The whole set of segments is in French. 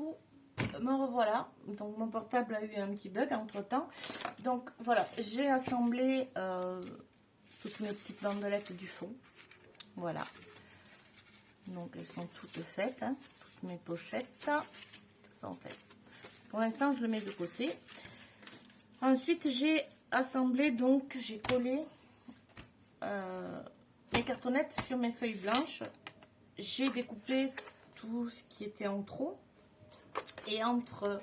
coup, me revoilà. Donc mon portable a eu un petit bug entre temps. Donc voilà, j'ai assemblé toutes mes petites bandelettes du fond. Voilà. Donc elles sont toutes faites, hein. Toutes mes pochettes sont faites. Pour l'instant, je le mets de côté. Ensuite, j'ai assemblé, donc j'ai collé mes cartonnettes sur mes feuilles blanches. J'ai découpé tout ce qui était en trop. Et entre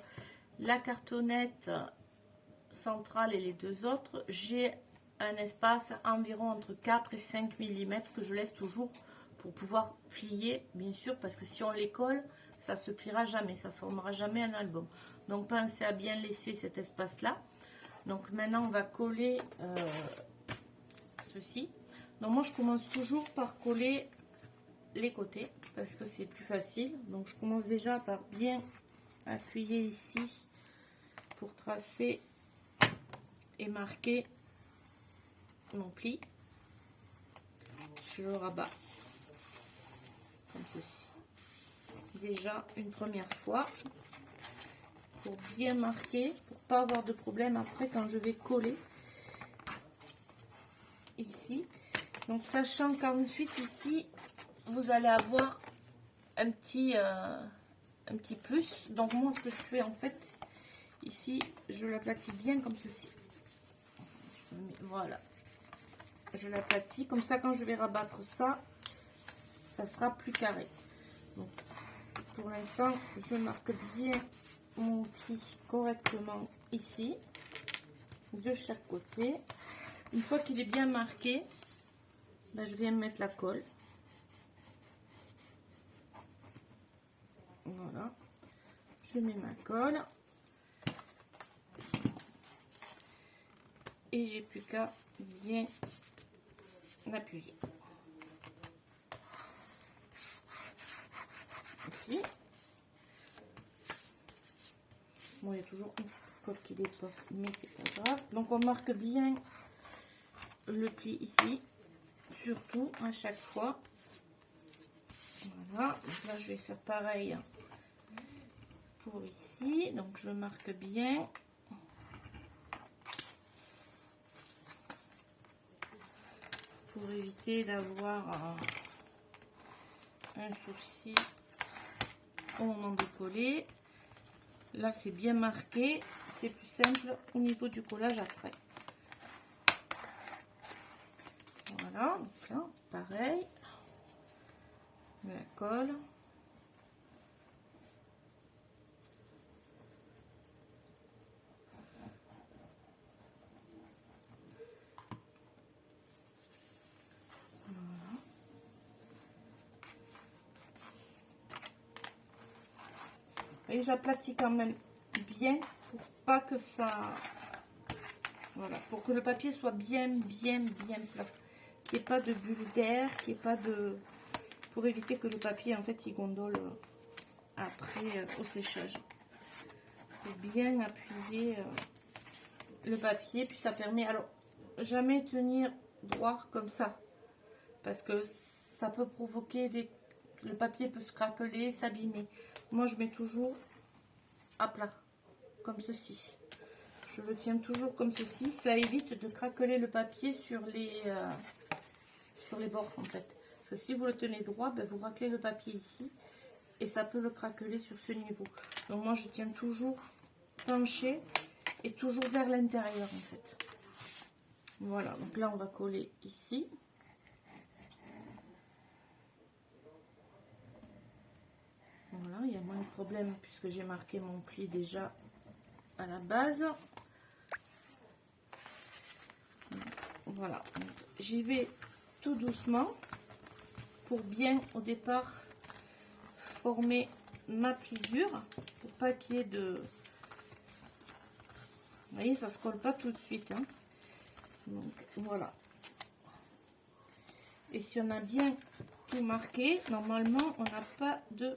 la cartonnette centrale et les deux autres, j'ai un espace environ entre 4 et 5 mm que je laisse toujours pour pouvoir plier, bien sûr, parce que si on les colle, ça se pliera jamais, ça formera jamais un album. Donc pensez à bien laisser cet espace là. Donc maintenant on va coller ceci. Donc moi je commence toujours par coller les côtés parce que c'est plus facile. Donc je commence déjà par bien appuyer ici pour tracer et marquer mon pli. Je le rabats comme ceci déjà une première fois pour bien marquer, pour pas avoir de problème après quand je vais coller ici. Donc sachant qu'ensuite ici vous allez avoir un petit plus. Donc moi ce que je fais en fait ici, je l'aplatis bien comme ceci. Voilà, je l'aplatis comme ça. Quand je vais rabattre ça, ça sera plus carré. Donc pour l'instant je marque bien mon pli correctement ici de chaque côté. Une fois qu'il est bien marqué, ben, je viens mettre la colle. Voilà, je mets ma colle et j'ai plus qu'à bien appuyer ici. Bon, il y a toujours une petite colle qui dépasse, mais c'est pas grave. Donc on marque bien le pli ici, surtout à chaque fois. Voilà, donc là je vais faire pareil pour ici. Donc je marque bien. Pour éviter d'avoir un souci au moment de coller. Là c'est bien marqué, c'est plus simple au niveau du collage après. Voilà, donc là pareil, la colle. Et j'aplatis quand même bien pour pas que ça, voilà, pour que le papier soit bien plat, qu'il n'y ait pas de bulle d'air, qu'il n'y ait pas de, pour éviter que le papier en fait il gondole après au séchage. C'est bien appuyer le papier, puis ça permet, alors jamais tenir droit comme ça parce que ça peut provoquer le papier peut se craqueler, s'abîmer. Moi je mets toujours à plat comme ceci, je le tiens toujours comme ceci, ça évite de craqueler le papier sur les bords en fait, parce que si vous le tenez droit, ben, vous raclez le papier ici et ça peut le craqueler sur ce niveau. Donc moi je tiens toujours penché et toujours vers l'intérieur en fait. Voilà, donc là on va coller ici. Voilà, il y a moins de problème puisque j'ai marqué mon pli déjà à la base. Voilà, j'y vais tout doucement pour bien au départ former ma pliure pour pas qu'il y ait de, vous voyez, ça se colle pas tout de suite, hein. Donc voilà, et si on a bien tout marqué, normalement on n'a pas de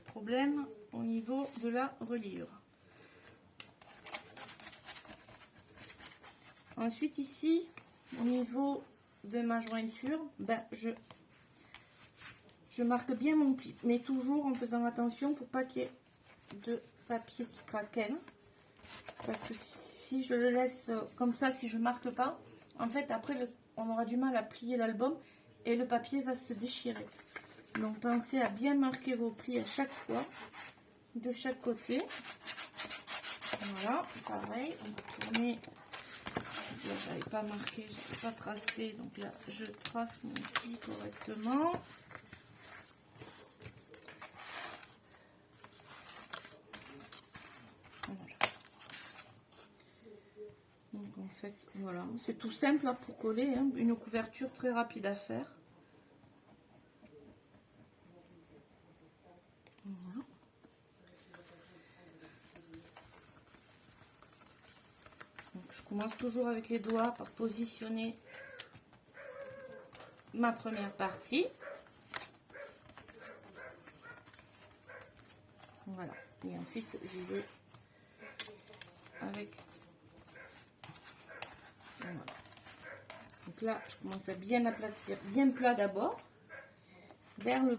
problème au niveau de la reliure. Ensuite ici au niveau de ma jointure, ben je marque bien mon pli, mais toujours en faisant attention pour pas qu'il y ait de papier qui craquelle. Parce que si je le laisse comme ça, si je marque pas, en fait après on aura du mal à plier l'album et le papier va se déchirer. Donc pensez à bien marquer vos plis à chaque fois, de chaque côté. Voilà, pareil, on va tourner. Là, j'avais pas marqué, j'avais pas tracé, donc là je trace mon pli correctement. Voilà. Donc en fait, voilà, c'est tout simple hein, pour coller, hein, une couverture très rapide à faire. Voilà. Donc, je commence toujours avec les doigts par positionner ma première partie. Voilà. Et ensuite, j'y vais avec... Voilà. Donc là, je commence à bien aplatir, bien plat d'abord, vers le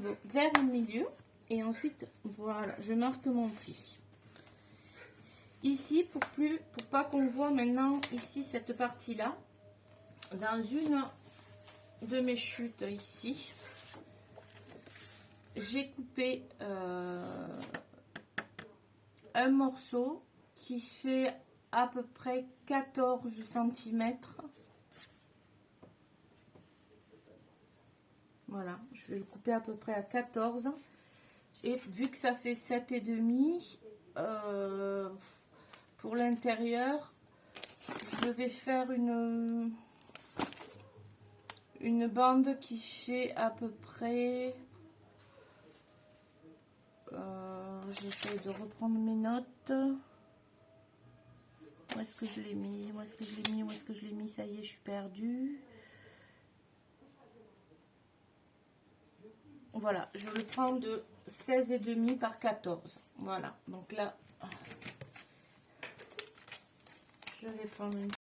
milieu. Et ensuite, voilà, je marque mon pli. Ici, pour pas qu'on voit maintenant, ici, cette partie-là, dans une de mes chutes ici, j'ai coupé un morceau qui fait à peu près 14 cm. Voilà, je vais le couper à peu près à 14. Et vu que ça fait 7,5, pour l'intérieur, je vais faire une bande qui fait à peu près... j'essaie de reprendre mes notes. Où est-ce que je l'ai mis? Où est-ce que je l'ai mis? Où est-ce que je l'ai mis? Ça y est, je suis perdue. Voilà, je le prends de 16,5 par 14. Voilà, donc là, je vais prendre une